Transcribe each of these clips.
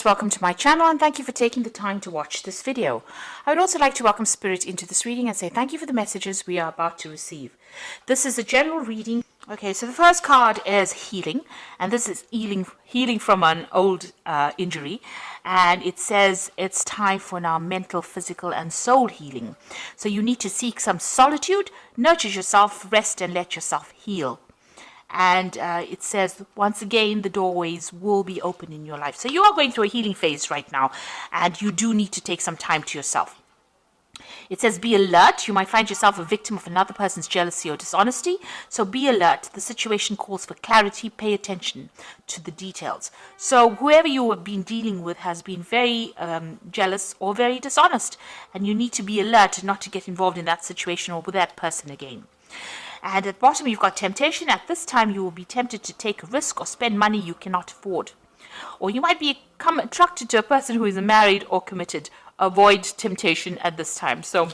Welcome to my channel and thank you for taking the time to watch this video. I would also like to welcome Spirit into this reading and say thank you for the messages we are about to receive. This is a general reading. Okay, so the first card is healing, and this is healing from an old injury, and it says it's time for now mental, physical and soul healing. So you need to seek some solitude, nurture yourself, rest and let yourself heal. And it says, once again, the doorways will be open in your life. So you are going through a healing phase right now, and you do need to take some time to yourself. It says, be alert. You might find yourself a victim of another person's jealousy or dishonesty. So be alert. The situation calls for clarity. Pay attention to the details. So whoever you have been dealing with has been very jealous or very dishonest. And you need to be alert not to get involved in that situation or with that person again. And at the bottom, you've got temptation. At this time, you will be tempted to take a risk or spend money you cannot afford. Or you might become attracted to a person who is married or committed. Avoid temptation at this time. So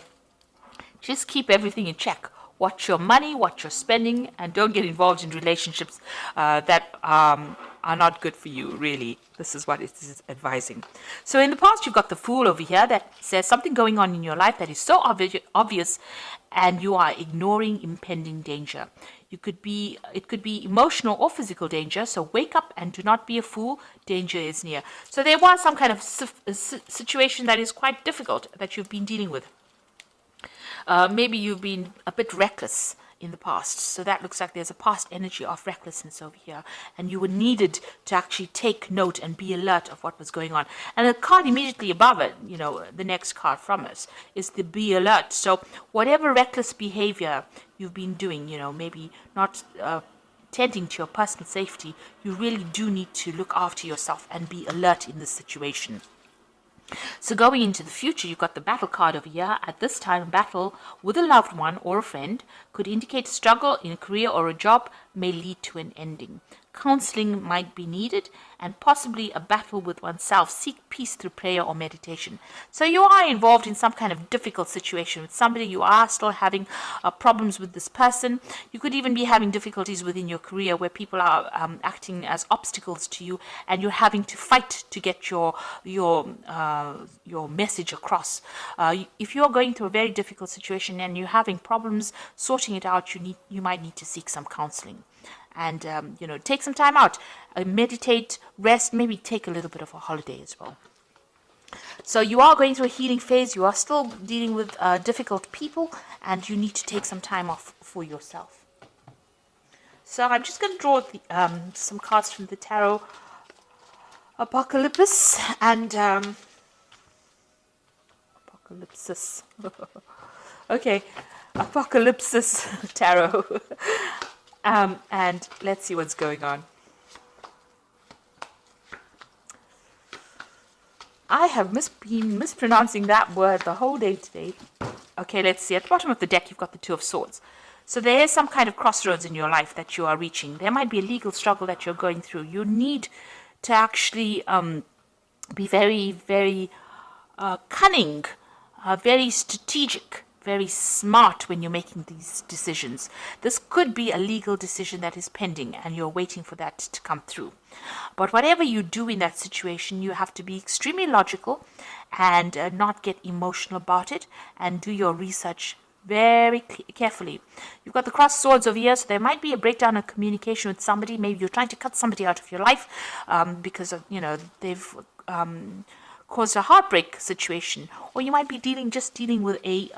just keep everything in check. Watch your money, watch your spending, and don't get involved in relationships that are not good for you, really. This is what it is advising. So in the past, you've got the Fool over here that says something going on in your life that is so obvious and you are ignoring impending danger. It could be emotional or physical danger, so wake up and do not be a fool. Danger is near. So there was some kind of situation that is quite difficult that you've been dealing with. Maybe you've been a bit reckless in the past. So that looks like there's a past energy of recklessness over here. And you were needed to actually take note and be alert of what was going on. And the card immediately above it, the next card from us, is the be alert. So whatever reckless behavior you've been doing, maybe not tending to your personal safety, you really do need to look after yourself and be alert in this situation. So going into the future, you've got the battle card over here. At this time, battle with a loved one or a friend could indicate struggle in a career or a job may lead to an ending. Counseling might be needed and possibly a battle with oneself. Seek peace through prayer or meditation. So you are involved in some kind of difficult situation with somebody. You are still having problems with this person. You could even be having difficulties within your career where people are acting as obstacles to you, and you're having to fight to get your message across. If you're going through a very difficult situation and you're having problems sorting it out, you might need to seek some counseling. And, take some time out, meditate, rest, maybe take a little bit of a holiday as well. So you are going through a healing phase. You are still dealing with difficult people, and you need to take some time off for yourself. So I'm just going to draw some cards from the Tarot Apocalypse and Apocalypsis. Okay, Apocalypsis Tarot. And let's see what's going on. I have been mispronouncing that word the whole day today. Okay, let's see. At the bottom of the deck, you've got the Two of Swords. So there is some kind of crossroads in your life that you are reaching. There might be a legal struggle that you're going through. You need to actually be very, very cunning, very strategic, very smart when you're making these decisions. This could be a legal decision that is pending and you're waiting for that to come through. But whatever you do in that situation, you have to be extremely logical and not get emotional about it, and do your research very carefully. You've got the crossed swords over here, so there might be a breakdown of communication with somebody. Maybe you're trying to cut somebody out of your life because of, they've caused a heartbreak situation, or you might be dealing with a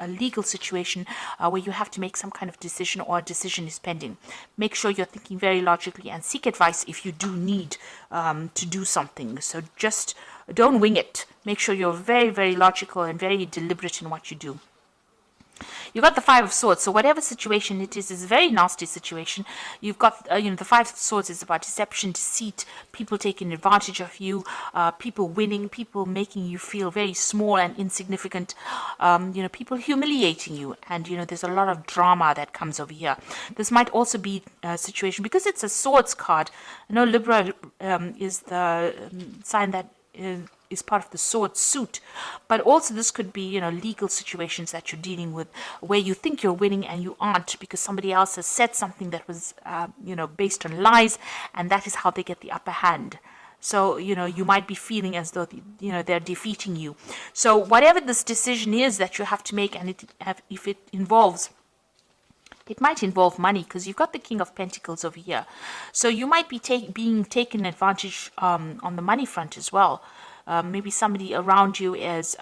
legal situation where you have to make some kind of decision, or a decision is pending. Make sure you're thinking very logically and seek advice if you do need to do something. So just don't wing it. Make sure you're very, very logical and very deliberate in what you do. You've got the Five of Swords, so whatever situation it is a very nasty situation. You've got, the Five of Swords is about deception, deceit, people taking advantage of you, people winning, people making you feel very small and insignificant, people humiliating you, and, there's a lot of drama that comes over here. This might also be a situation, because it's a Swords card. Libra is the sign that is part of the sword suit, but also this could be legal situations that you're dealing with where you think you're winning and you aren't, because somebody else has said something that was based on lies, and that is how they get the upper hand. So, you might be feeling as though, they're defeating you. So whatever this decision is that you have to make, and if it might involve money, because you've got the King of Pentacles over here. So you might be being taken advantage on the money front as well. Maybe somebody around you is,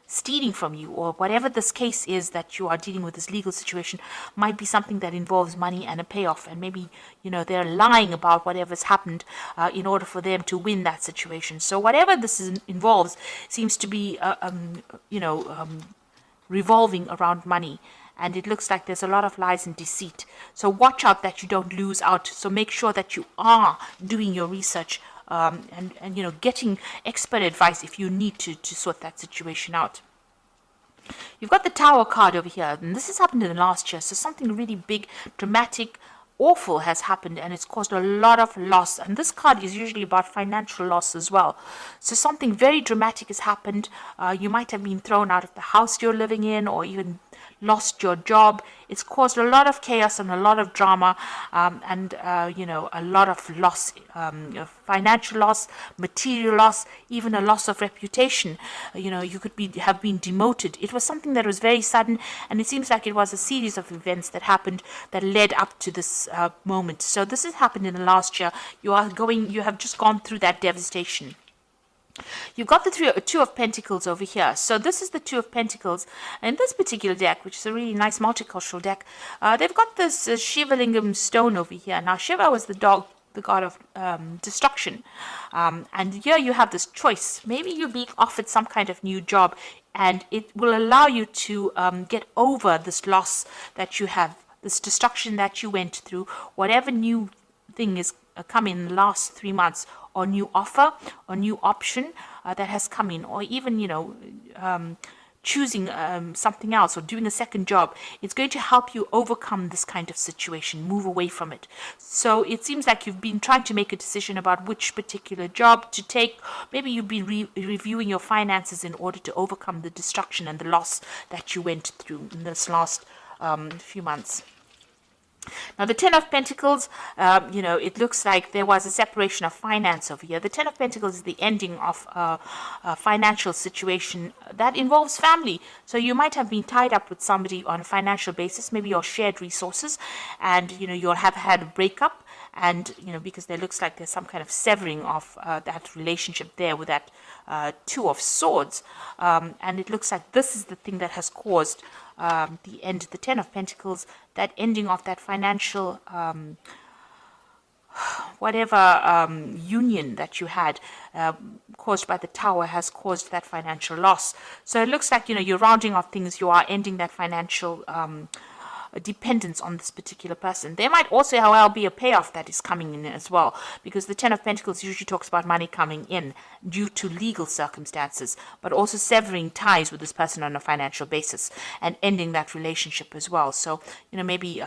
stealing from you, or whatever this case is that you are dealing with, this legal situation might be something that involves money and a payoff. And maybe, they're lying about whatever's happened in order for them to win that situation. So whatever this involves seems to be, revolving around money. And it looks like there's a lot of lies and deceit. So watch out that you don't lose out. So make sure that you are doing your research and getting expert advice if you need to sort that situation out. You've got the Tower card over here, and this has happened in the last year. So something really big, dramatic, awful has happened, and it's caused a lot of loss. And this card is usually about financial loss as well. So something very dramatic has happened. You might have been thrown out of the house you're living in, or even lost your job. It's caused a lot of chaos and a lot of drama, and a lot of loss, financial loss, material loss, even a loss of reputation. You could have been demoted. It was something that was very sudden, and it seems like it was a series of events that happened that led up to this moment. So this has happened in the last year. You have just gone through that devastation. You've got the Two of Pentacles over here. So this is the Two of Pentacles. And this particular deck, which is a really nice multicultural deck, they've got this Shiva Lingam stone over here. Now, Shiva was the god of destruction. And here you have this choice. Maybe you're being offered some kind of new job, and it will allow you to get over this loss that you have, this destruction that you went through, whatever new thing is come in the last 3 months, or new offer or new option that has come in, or even choosing something else or doing a second job. It's going to help you overcome this kind of situation, move away from it. So it seems like you've been trying to make a decision about which particular job to take. Maybe you've been reviewing your finances in order to overcome the destruction and the loss that you went through in this last few months. Now, the Ten of Pentacles, it looks like there was a separation of finance over here. The Ten of Pentacles is the ending of a financial situation that involves family. So you might have been tied up with somebody on a financial basis, maybe your shared resources, and, you'll have had a breakup. And, because there looks like there's some kind of severing of that relationship there with that Two of Swords. And it looks like this is the thing that has caused the end, the Ten of Pentacles, that ending of that financial union that you had caused by the Tower has caused that financial loss. So it looks like, you're rounding off things, you are ending that financial dependence on this particular person. There might also, however, be a payoff that is coming in as well, because the Ten of Pentacles usually talks about money coming in due to legal circumstances, but also severing ties with this person on a financial basis and ending that relationship as well. So, maybe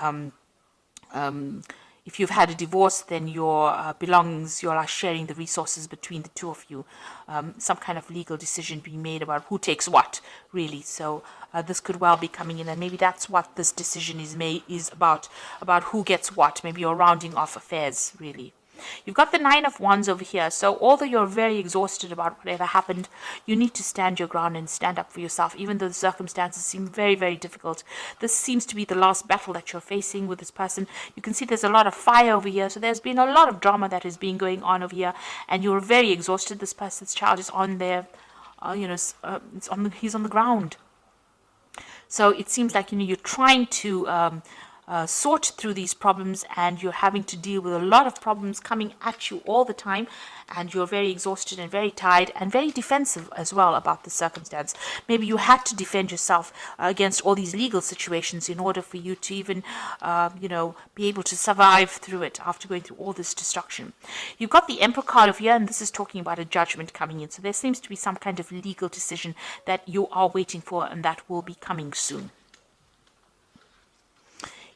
if you've had a divorce, then your belongings, you are sharing the resources between the two of you. Some kind of legal decision being made about who takes what, really. So this could well be coming in, and maybe that's what this decision is about who gets what. Maybe you're rounding off affairs, really. You've got the Nine of Wands over here. So although you're very exhausted about whatever happened, you need to stand your ground and stand up for yourself, even though the circumstances seem very, very difficult. This seems to be the last battle that you're facing with this person. You can see there's a lot of fire over here. So there's been a lot of drama that has been going on over here, and you're very exhausted. This person's child is on there, he's on the ground. So it seems like, you're trying to sort through these problems, and you're having to deal with a lot of problems coming at you all the time, and you're very exhausted and very tired and very defensive as well about the circumstance. Maybe you had to defend yourself against all these legal situations in order for you to even be able to survive through it after going through all this destruction. You've got the Emperor card over here, and this is talking about a judgment coming in. So there seems to be some kind of legal decision that you are waiting for, and that will be coming soon.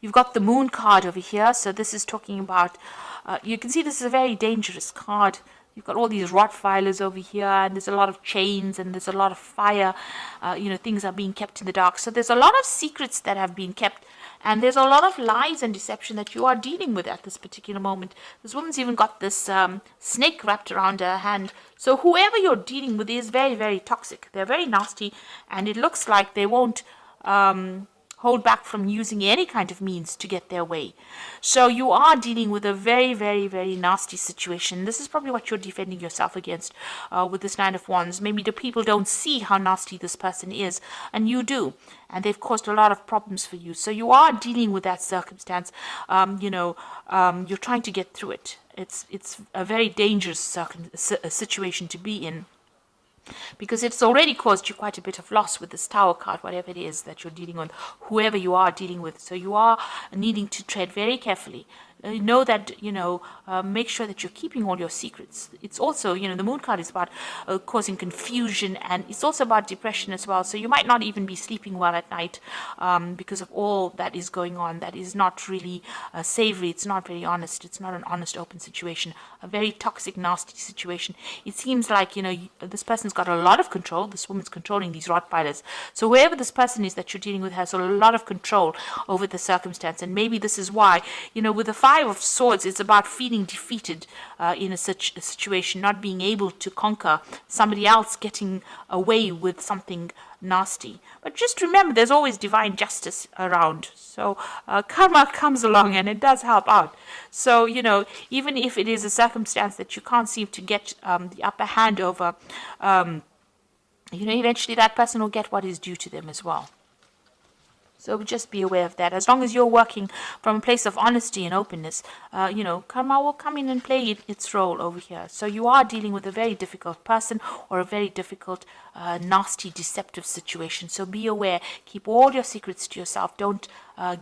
You've got the Moon card over here. So this is talking about, you can see this is a very dangerous card. You've got all these Rottweilers over here, and there's a lot of chains, and there's a lot of fire. Things are being kept in the dark. So there's a lot of secrets that have been kept And there's a lot of lies and deception that you are dealing with at this particular moment. This woman's even got this snake wrapped around her hand. So whoever you're dealing with is very, very toxic. They're very nasty, and it looks like they won't hold back from using any kind of means to get their way. So you are dealing with a very, very, very nasty situation. This is probably what you're defending yourself against with this Nine of Wands. Maybe the people don't see how nasty this person is, and you do. And they've caused a lot of problems for you. So you are dealing with that circumstance. You're trying to get through it. It's a very dangerous situation to be in, because it's already caused you quite a bit of loss with this Tower card, whatever it is that you're dealing with, whoever you are dealing with. So you are needing to tread very carefully. Know that, make sure that you're keeping all your secrets. It's also, the Moon card is about causing confusion, and it's also about depression as well. So you might not even be sleeping well at night because of all that is going on. That is not really savory. It's not very honest. It's not an honest, open situation. A very toxic, nasty situation. It seems like, this person's got a lot of control. This woman's controlling these Rottweilers. So whoever this person is that you're dealing with has a lot of control over the circumstance. And maybe this is why, with the Five of Swords, it's about feeling defeated in a situation, not being able to conquer somebody else, getting away with something nasty. But just remember, there's always divine justice around. So karma comes along and it does help out. So, even if it is a circumstance that you can't seem to get the upper hand over, eventually that person will get what is due to them as well. So just be aware of that. As long as you're working from a place of honesty and openness, karma will come in and play its role over here. So you are dealing with a very difficult person or a very difficult, nasty, deceptive situation. So be aware. Keep all your secrets to yourself. Don't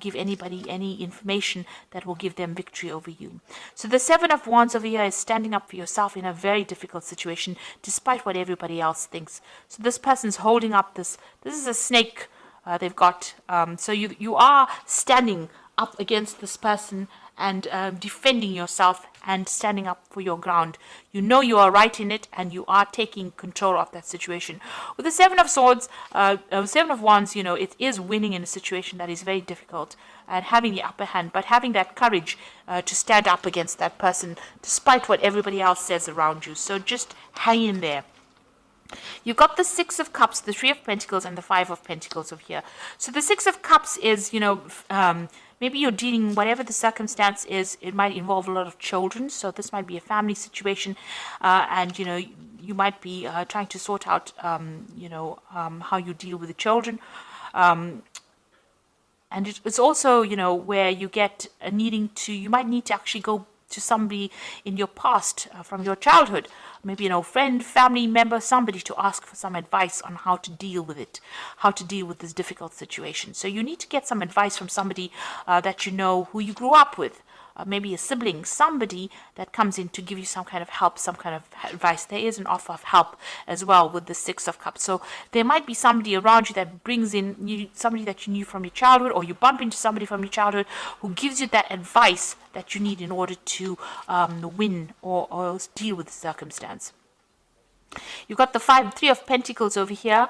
give anybody any information that will give them victory over you. So the Seven of Wands over here is standing up for yourself in a very difficult situation, despite what everybody else thinks. So this person's holding up this is a snake they've got. So you are standing up against this person and defending yourself and standing up for your ground. You know you are right in it, and you are taking control of that situation. With the Seven of Swords, Seven of Wands, it is winning in a situation that is very difficult and having the upper hand, but having that courage to stand up against that person despite what everybody else says around you. So just hang in there. You've got the Six of Cups, the Three of Pentacles, and the Five of Pentacles over here. So the Six of Cups is, maybe you're dealing, whatever the circumstance is, it might involve a lot of children. So this might be a family situation, and, you might be trying to sort out, how you deal with the children. And it's also, where you get you might need to actually go to somebody in your past from your childhood, maybe friend, family member, somebody, to ask for some advice on how to deal with it, how to deal with this difficult situation. So you need to get some advice from somebody that who you grew up with. Maybe a sibling, somebody that comes in to give you some kind of help, some kind of advice. There is an offer of help as well with the Six of Cups. So there might be somebody around you that brings in somebody that you knew from your childhood, or you bump into somebody from your childhood who gives you that advice that you need in order to win or deal with the circumstance. You've got the Three of Pentacles over here.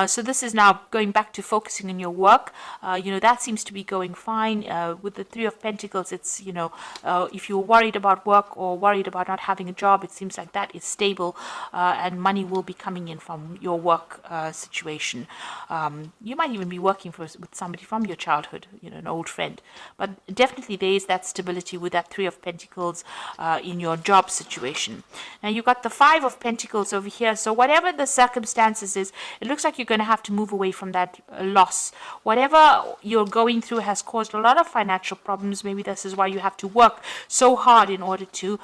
So this is now going back to focusing on your work. That seems to be going fine. With the Three of Pentacles, it's, if you're worried about work or worried about not having a job, it seems like that is stable, and money will be coming in from your work situation. You might even be working with somebody from your childhood, an old friend. But definitely there is that stability with that Three of Pentacles in your job situation. Now you've got the Five of Pentacles over here. So whatever the circumstances is, it looks like you're going to have to move away from that loss. Whatever you're going through has caused a lot of financial problems. Maybe this is why you have to work so hard in order to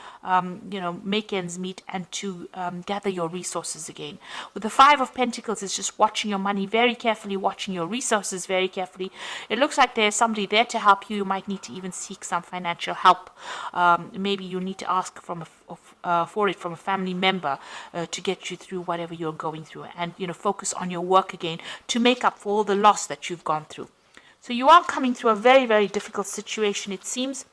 make ends meet and to gather your resources again. With the Five of Pentacles, it's just watching your money very carefully, watching your resources very carefully. It looks like there's somebody there to help you. You might need to even seek some financial help. Maybe you need to ask for it from a family member to get you through whatever you're going through, and focus on your work again to make up for all the loss that you've gone through. So you are coming through a very, very difficult situation. It seems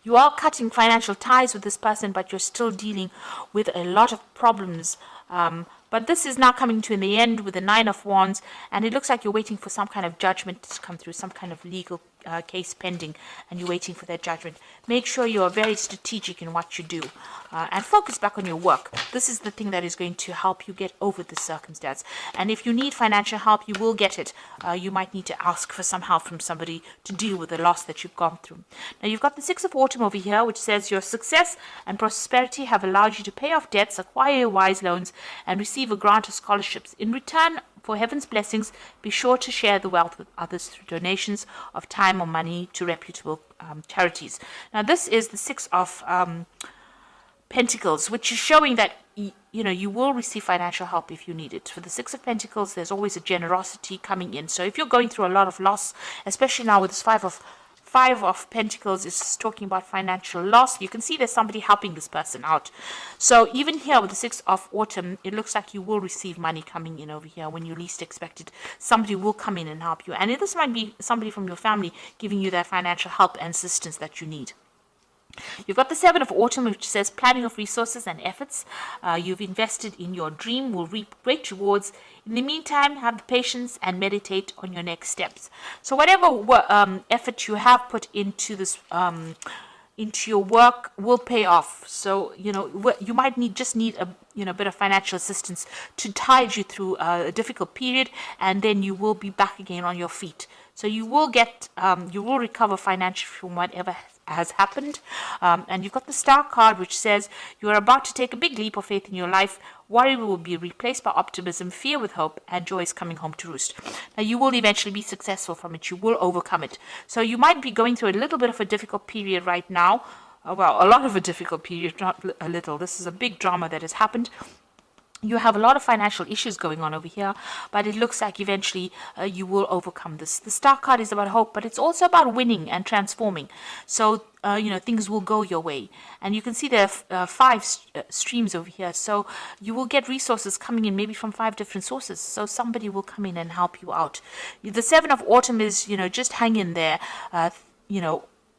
you are cutting financial ties with this person, but you're still dealing with a lot of problems. But this is now coming to the end with the Nine of Wands, and it looks like you're waiting for some kind of judgment to come through, some kind of legal case pending and you're waiting for their judgment. Make sure you are very strategic in what you do and focus back on your work. This is the thing that is going to help you get over this circumstance. And if you need financial help, you will get it. You might need to ask for some help from somebody to deal with the loss that you've gone through. Now you've got the Six of Autumn over here, which says your success and prosperity have allowed you to pay off debts, acquire wise loans, and receive a grant of scholarships. In return for heaven's blessings, be sure to share the wealth with others through donations of time or money to reputable charities. Now this is the Six of Pentacles, which is showing that you will receive financial help if you need it. For the Six of Pentacles, there's always a generosity coming in. So if you're going through a lot of loss, especially now with this Five of Pentacles is talking about financial loss, you can see there's somebody helping this person out. So even here with the Six of Autumn, it looks like you will receive money coming in over here when you least expect it. Somebody will come in and help you. And this might be somebody from your family giving you that financial help and assistance that you need. You've got the Seven of Autumn, which says planning of resources and efforts. You've invested in your dream, will reap great rewards. In the meantime, have the patience and meditate on your next steps. So whatever effort you have put into this, into your work, will pay off. So you might just need a bit of financial assistance to tide you through a difficult period, and then you will be back again on your feet. So you will recover financially from whatever has happened. And you've got the Star card, which says you are about to take a big leap of faith in your life. Worry will be replaced by optimism, fear with hope, and joy is coming home to roost. Now you will eventually be successful from it. You will overcome it. So you might be going through a little bit of a difficult period right now. Well, a lot of a difficult period, not a little. This is a big drama that has happened. You have a lot of financial issues going on over here, but it looks like eventually you will overcome this. The Star card is about hope, but it's also about winning and transforming. So, things will go your way. And you can see there are five streams over here. So you will get resources coming in maybe from 5 different sources. So somebody will come in and help you out. The Seven of Autumn is, just hang in there,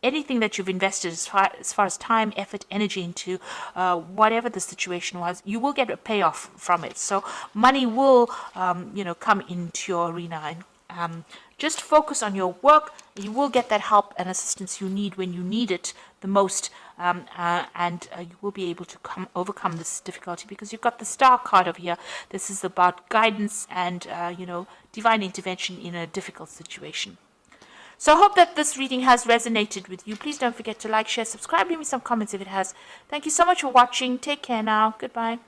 anything that you've invested as far as time, effort, energy into whatever the situation was, you will get a payoff from it. So money will, come into your arena. And just focus on your work. You will get that help and assistance you need when you need it the most. And you will be able to overcome this difficulty because you've got the Star card over here. This is about guidance and, divine intervention in a difficult situation. So I hope that this reading has resonated with you. Please don't forget to like, share, subscribe, leave me some comments if it has. Thank you so much for watching. Take care now. Goodbye.